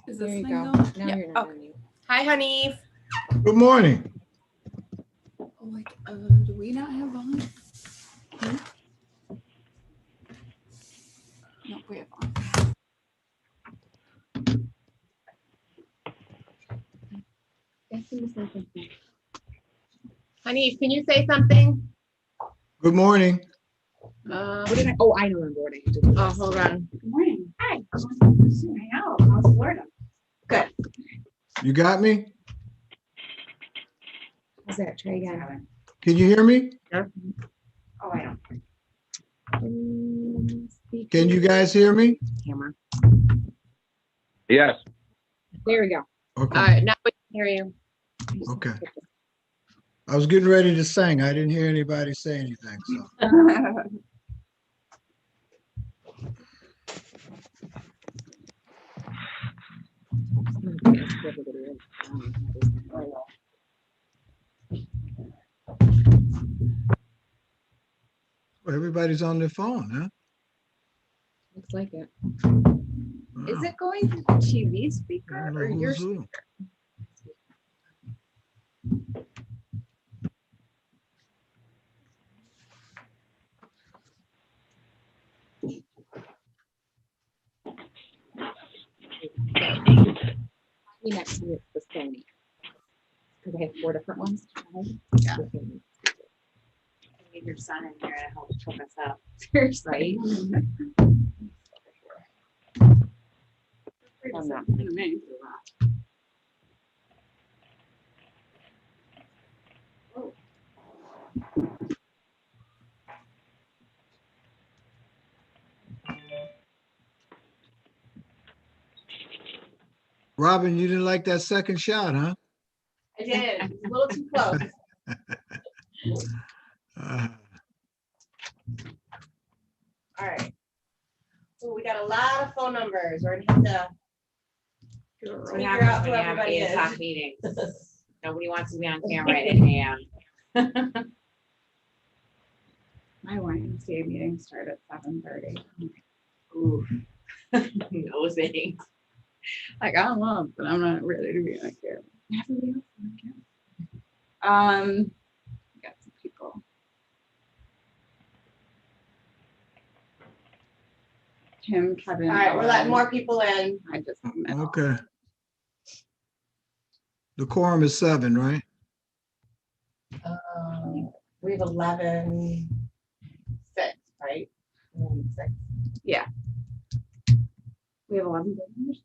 Is There this you thing go. going? Now Yeah. you're not Okay. on mute. Hi, honey. Good morning. Oh, like, do we not have volume? No, we have volume. Ask him to say something. Honey, can you say something? Good morning. What did I? Oh, I remember what I had to do. Oh, hold on. Good morning. Hi. I know. How's Florida? Good. You got me? How's that? Try again. Can you hear me? Oh, I don't. Speak Can you guys hear me? camera. Yes. There we go. Okay. All right, now we can hear you. Okay. I was getting ready to sing. I didn't hear anybody say anything. So everybody's on their phone, huh? Looks like it. Is Wow. it going through the TV I speaker don't know or your who's who. speaker? Next to the Sony. Because I have 4 different ones. Yeah. Get your son in here to help hook us up. Right? I'm not. Robin, you didn't like that second shot, huh? I did. It's a little too close. All right. So we got a lot of phone numbers. We're gonna have to What figure out happens who when you have everybody 8 is. o'clock meetings? Nobody wants to be on camera at 8 a.m. My YMCA meeting started at 7:30. Ooh. No thanks. Like, I love, but I'm not ready to be on camera. Everybody else is on camera. Got some people. Kim, Kevin. All right, we're letting Ellen. more people in. I just. Okay. The quorum is 7, right? We have 11, 6, right? 6. We have 11 members.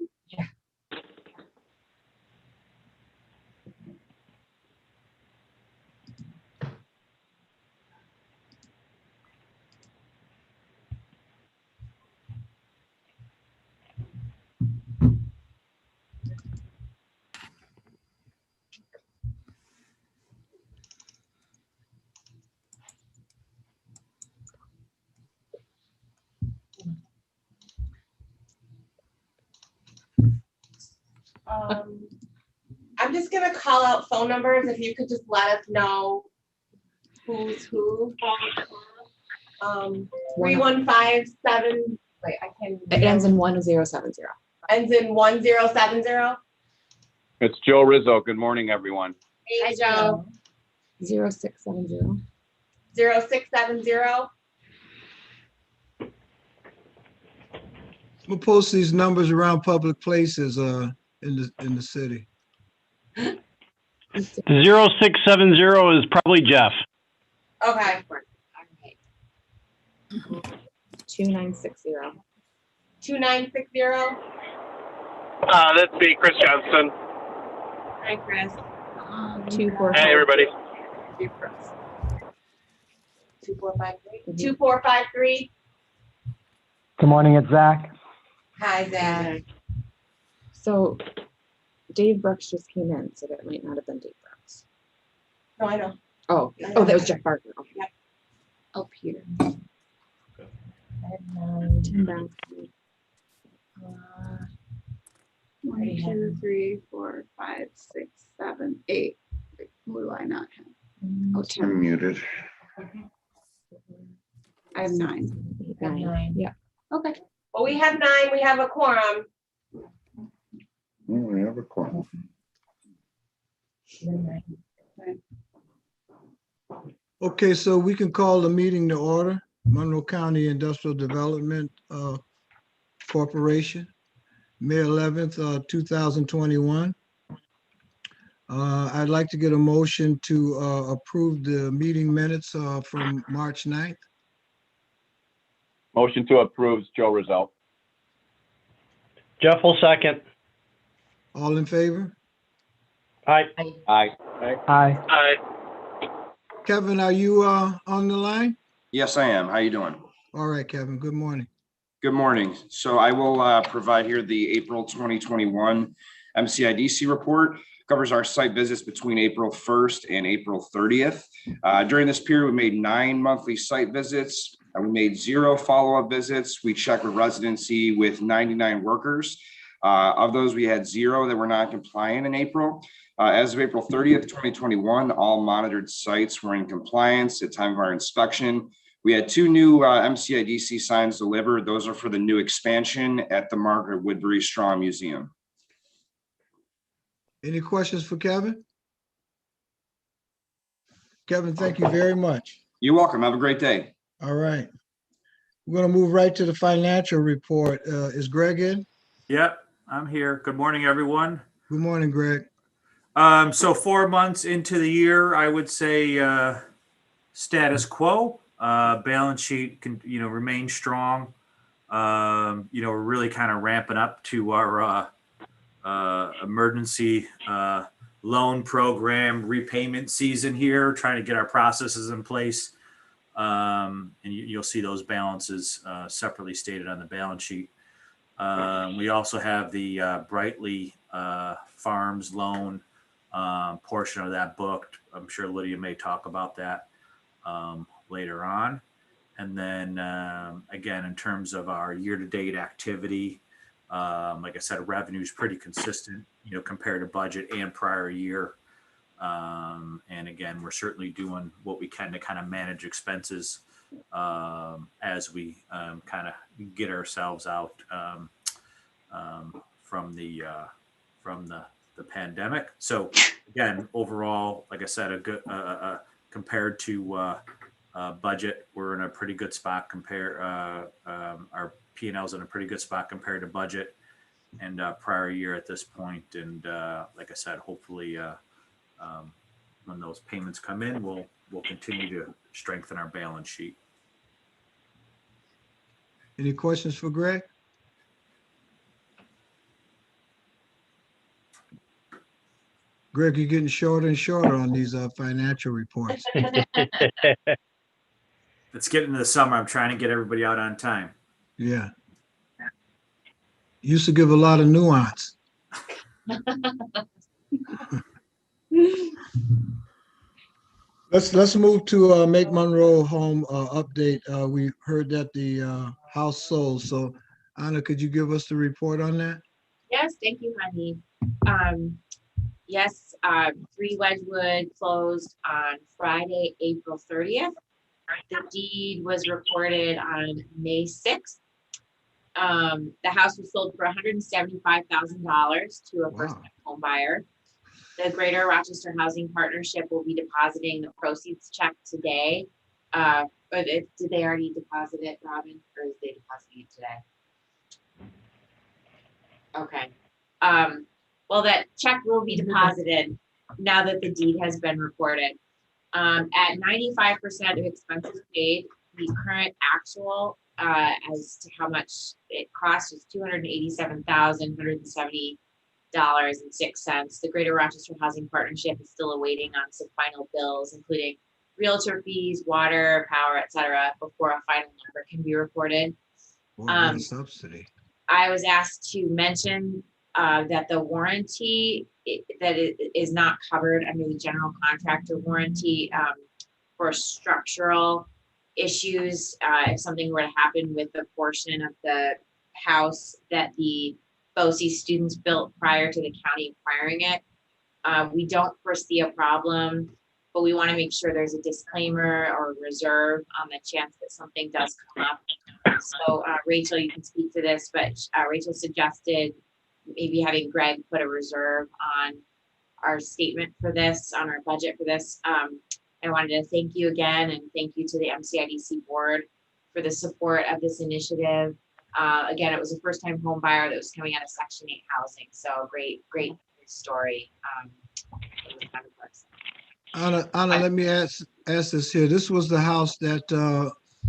I'm just gonna call out phone numbers. If you could just let us know who's who. 3157. Wait, I can. It ends in 1070. Ends in 1070. It's Joe Rizzo. Good morning, everyone. Hi, Joe. 0670. 0670. We'll post these numbers around public places in the city. 0670 is probably Jeff. Okay. 2960. 2960. That'd be Chris Johnston. Hi, Chris. 24. Hey, everybody. 2453. 2453. Good morning, it's Zach. Hi, Zach. So Dave Brooks just came in, so that might not have been Dave Brooks. No, I know. Oh, that was Jeff Barker. Okay. Yep. Oh, Peter. I have 9. 10 down. 1, 2, 3, 4, 5, 6, 7, 8. Who do I not have? Oh, 10. Muted. I have 9. 9. Yeah. Okay. Well, we have 9. We have a quorum. have a quorum. Okay, so we can call the meeting to order. Monroe County Industrial Development Corporation, May 11th, 2021. I'd like to get a motion to approve the meeting minutes from March 9th. Motion to approve, Joe Rizzo. Jeff will second. All in favor? Aye. Aye. Aye. Kevin, are you on the line? Yes, I am. How you doing? All right, Kevin, good morning. Good morning. So I will provide here the April 2021 MCIDC report. Covers our site visits between April 1st and April 30th. During this period, we made 9 monthly site visits. We made 0 follow-up visits. We checked with residency with 99 workers. Of those, we had 0 that were not compliant in April. As of April 30th, 2021, all monitored sites were in compliance at time of our inspection. We had 2 new MCIDC signs delivered. Those are for the new expansion at the Margaret Woodbury Straw Museum. Any questions for Kevin? Kevin, thank you very much. You're welcome. Have a great day. All right. We're going to move right to the financial report. Is Greg in? Yep, I'm here. Good morning, everyone. Good morning, Greg. So 4 months into the year, I would say status quo. Balance sheet can, remain strong. We're really kind of ramping up to our emergency loan program repayment season here, trying to get our processes in place. And you'll see those balances separately stated on the balance sheet. We also have the Brightly Farms loan portion of that booked. I'm sure Lydia may talk about that later on. And then again, in terms of our year-to-date activity, like I said, revenue is pretty consistent, compared to budget and prior year. And again, we're certainly doing what we can to kind of manage expenses as we kind of get ourselves out from the pandemic. So again, overall, like I said, a good compared to budget, we're in a pretty good spot. Our P&L's in a pretty good spot compared to budget and prior year at this point. And like I said, hopefully when those payments come in, we'll continue to strengthen our balance sheet. Any questions for Greg? Greg, you're getting shorter and shorter on these financial reports. It's getting to the summer. I'm trying to get everybody out on time. Yeah. Used to give a lot of nuance. Let's move to Make Monroe Home update. We heard that the house sold. So Anna, could you give us the report on that? Yes, thank you, honey. Yes, 3 Wedgwood closed on Friday, April 30th. The deed was recorded on May 6th. The house was sold for $175,000 to a first-time home buyer. The Greater Rochester Housing Partnership will be depositing the proceeds check today. Did they already deposit it, Robin, or is they depositing it today? Okay. Well, that check will be deposited now that the deed has been recorded. At 95% of expenses paid, the current actual as to how much it costs is $287,170.06. The Greater Rochester Housing Partnership is still awaiting on some final bills, including realtor fees, water, power, etc., before a final number can be reported. What a subsidy. I was asked to mention that the warranty that is not covered under the general contractor warranty for structural issues. If something were to happen with the portion of the house that the BOCES students built prior to the county acquiring it, we don't foresee a problem, but we want to make sure there's a disclaimer or reserve on the chance that something does come up. So Rachel, you can speak to this, but Rachel suggested maybe having Greg put a reserve on our statement for this, on our budget for this. I wanted to thank you again and thank you to the MCIDC board for the support of this initiative. Again, it was a first-time home buyer that was coming out of Section 8 housing. So great story. It was kind of personal. Anna, let me ask this here. This was the house that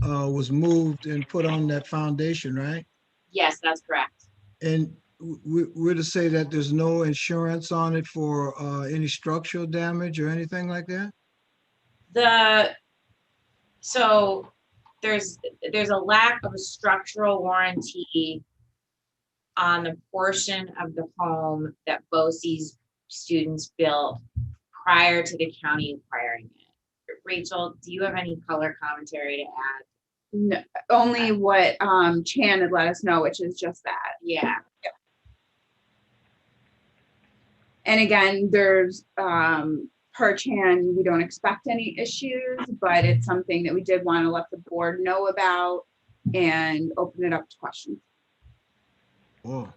was moved and put on that foundation, right? Yes, that's correct. And we're to say that there's no insurance on it for any structural damage or anything like that? So there's a lack of a structural warranty on the portion of the home that BOCES students built prior to the county acquiring it. Rachel, do you have any color commentary to add? No, only what Chan had let us know, which is just that. Yeah. And again, there's per Chan, we don't expect any issues, but it's something that we did want to let the board know about and open it up to questions. Oh,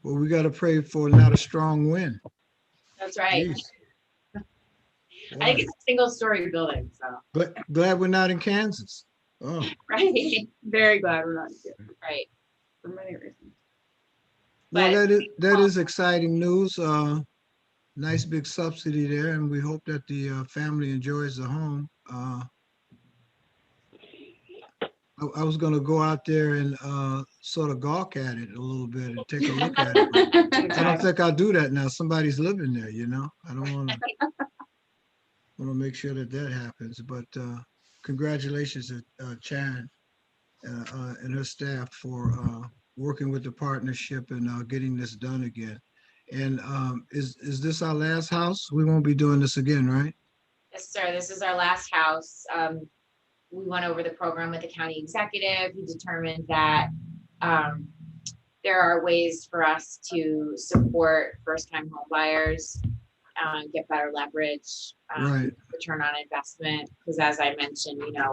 well, we got to pray for not a strong wind. That's right. Jeez. I think it's a single story building, so. But glad we're not in Kansas. Oh, Right, Very glad we're not here right. for many reasons. well, But that is exciting news. Nice big subsidy there, and we hope that the family enjoys the home. I was gonna go out there and sort of gawk at it a little bit and take a look at it. But I don't think I'll do that now. Somebody's living there, you know? I don't want to make sure that happens, but congratulations to Chan and her staff for working with the partnership and getting this done again. And is this our last house? We won't be doing this again, right? yes, sir, this is our last house. We went over the program with the county executive. He determined that there are ways for us to support first-time home buyers, get better leverage, Right. return on investment. Because as I mentioned, you know,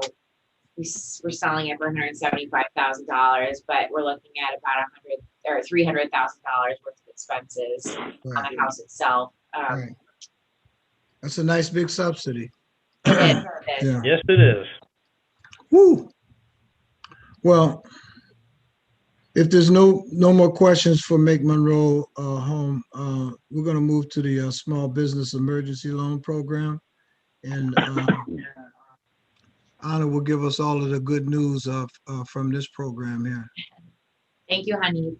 we're selling it for $175,000, but we're looking at about $300,000 worth of expenses on Right. the house itself. Right. That's a nice big subsidy. It is. Yeah. Yes, it is. Woo. Well, if there's no more questions for Make Monroe Home, we're going to move to the Small Business Emergency Loan Program. And Anna will give us all of the good news from this program here. Thank you, honey.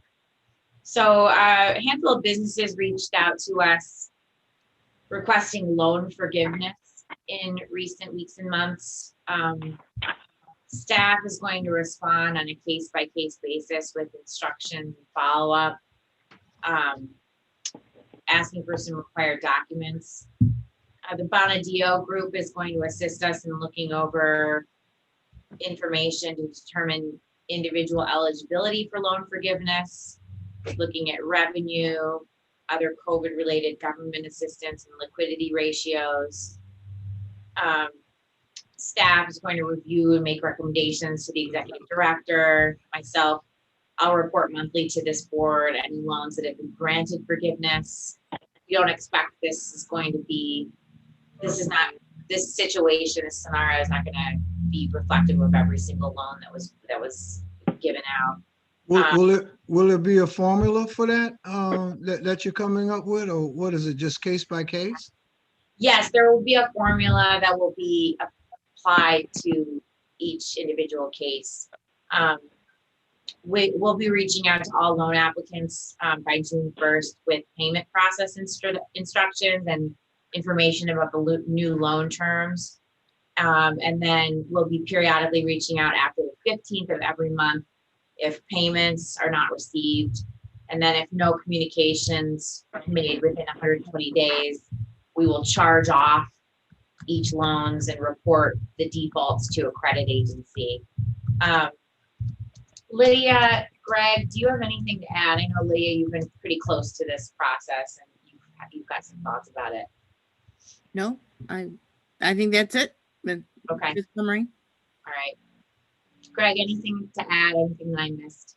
So a handful of businesses reached out to us requesting loan forgiveness in recent weeks and months. Staff is going to respond on a case-by-case basis with instructions and follow-up, asking for some required documents. The Bonadio Group is going to assist us in looking over information to determine individual eligibility for loan forgiveness, looking at revenue, other COVID-related government assistance and liquidity ratios. Staff is going to review and make recommendations to the executive director, myself. I'll report monthly to this board any loans that have been granted forgiveness. We don't expect this situation, this scenario is not going to be reflective of every single loan that was given out. Will there be a formula for that that you're coming up with, or what is it, just case by case? Yes, there will be a formula that will be applied to each individual case. We'll be reaching out to all loan applicants by June 1st with payment process instructions and information about the new loan terms. And then we'll be periodically reaching out after the 15th of every month if payments are not received. And then if no communications are made within 120 days, we will charge off each loans and report the defaults to a credit agency. Lydia, Greg, do you have anything to add? I know, Lydia, you've been pretty close to this process and you've got some thoughts about it. No, I think that's it. Okay. Good summary. All right. Greg, anything to add? Anything that I missed?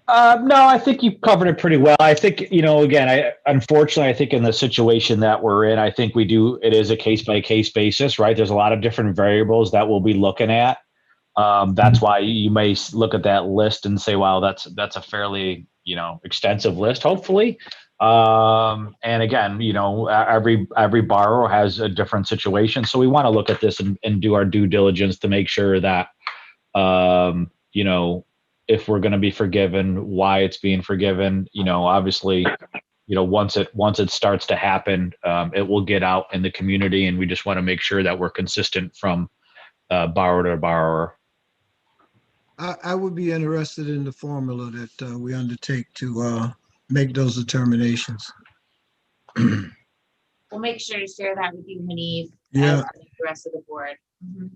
No, I think you covered it pretty well. I think, again, unfortunately, I think in the situation that we're in, I think it is a case by case basis, right? There's a lot of different variables that we'll be looking at. That's why you may look at that list and say, wow, that's a fairly, extensive list, hopefully. And again, every borrower has a different situation. So we want to look at this and do our due diligence to make sure that, if we're going to be forgiven, why it's being forgiven, obviously, once it starts to happen, it will get out in the community, and we just want to make sure that we're consistent from borrower to borrower. I would be interested in the formula that we undertake to make those determinations. We'll make sure to share that with you, Hanif, Yeah. as the rest of the board. Mhm.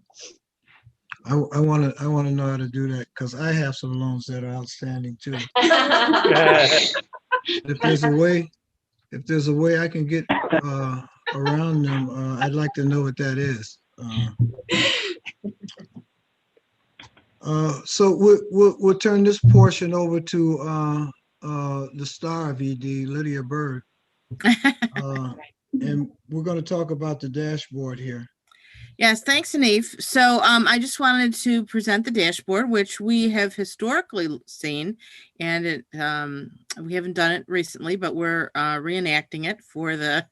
I want to know how to do that because I have some loans that are outstanding too. If there's a way I can get around them, I'd like to know what that is. So we'll turn this portion over to the star of ED, Lydia Bird, and we're going to talk about the dashboard here. Yes, thanks, Hanif. So I just wanted to present the dashboard, which we have historically seen, and we haven't done it recently, but we're reenacting it for the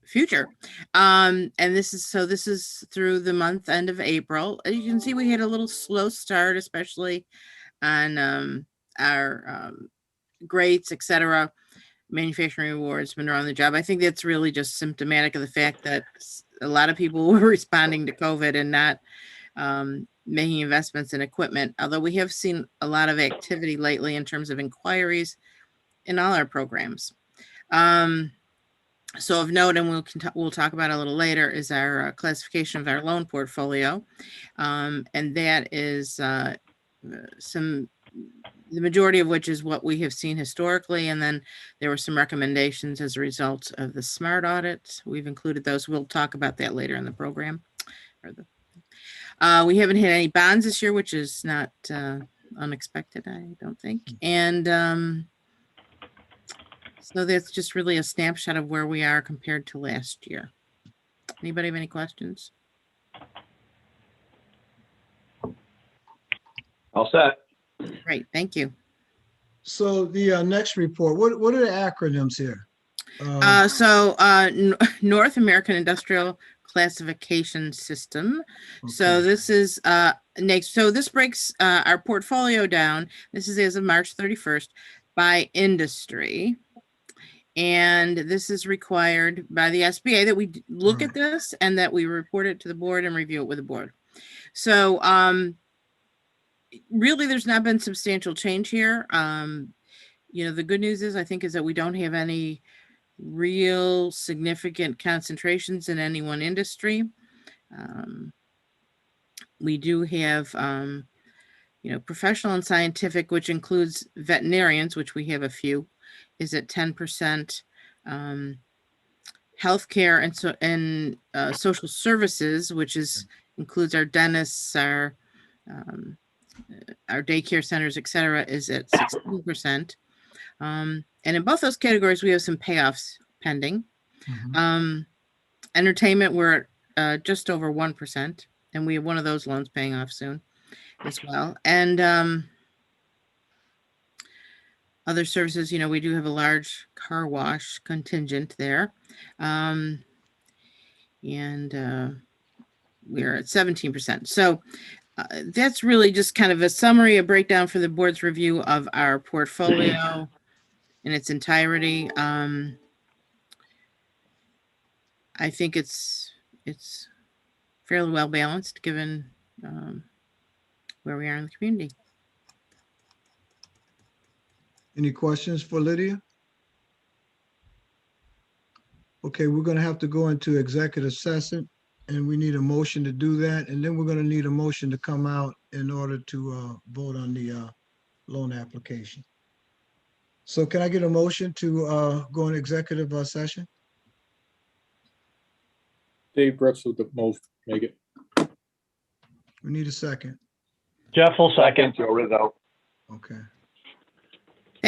future. And this is through the month end of April. As you can see, we had a little slow start, especially on our grades, etc. Manufacturing awards, been around the job. I think that's really just symptomatic of the fact that a lot of people were responding to COVID and not making investments in equipment. Although we have seen a lot of activity lately in terms of inquiries in all our programs. So of note, and we'll talk about it a little later, is our classification of our loan portfolio, and that is the majority of which is what we have seen historically. And then there were some recommendations as a result of the SMART audit. We've included those. We'll talk about that later in the program. We haven't had any bonds this year, which is not unexpected, I don't think. And so that's just really a snapshot of where we are compared to last year. Anybody have any questions? All set. Great, thank you. So the next report, what are the acronyms here? North American Industrial Classification System. Okay. So this is next. So this breaks our portfolio down. This is as of March 31st by industry. And this is required by the SBA that we look at this and that we report it to the board and review it with the board. So really, there's not been substantial change here. The good news is, I think, is that we don't have any real significant concentrations in any one industry. We do have, professional and scientific, which includes veterinarians, which we have a few, is at 10%. Healthcare and social services, which includes our dentists, our daycare centers, et cetera, is at 16%. And in both those categories, we have some payoffs pending. Mm-hmm. Entertainment, we're at just over 1%, and we have one of those loans paying off soon as well. And other services, we do have a large car wash contingent there. And we're at 17%. So that's really just kind of a summary, a breakdown for the board's review of our portfolio in its entirety. I think it's fairly well balanced given where we are in the community. Any questions for Lydia? Okay, we're going to have to go into executive session, and we need a motion to do that. And then we're going to need a motion to come out in order to vote on the loan application. So can I get a motion to go in executive session? Dave Brooks with the most, make it. We need a second. Jeff will second. Joe Rizzo. Okay.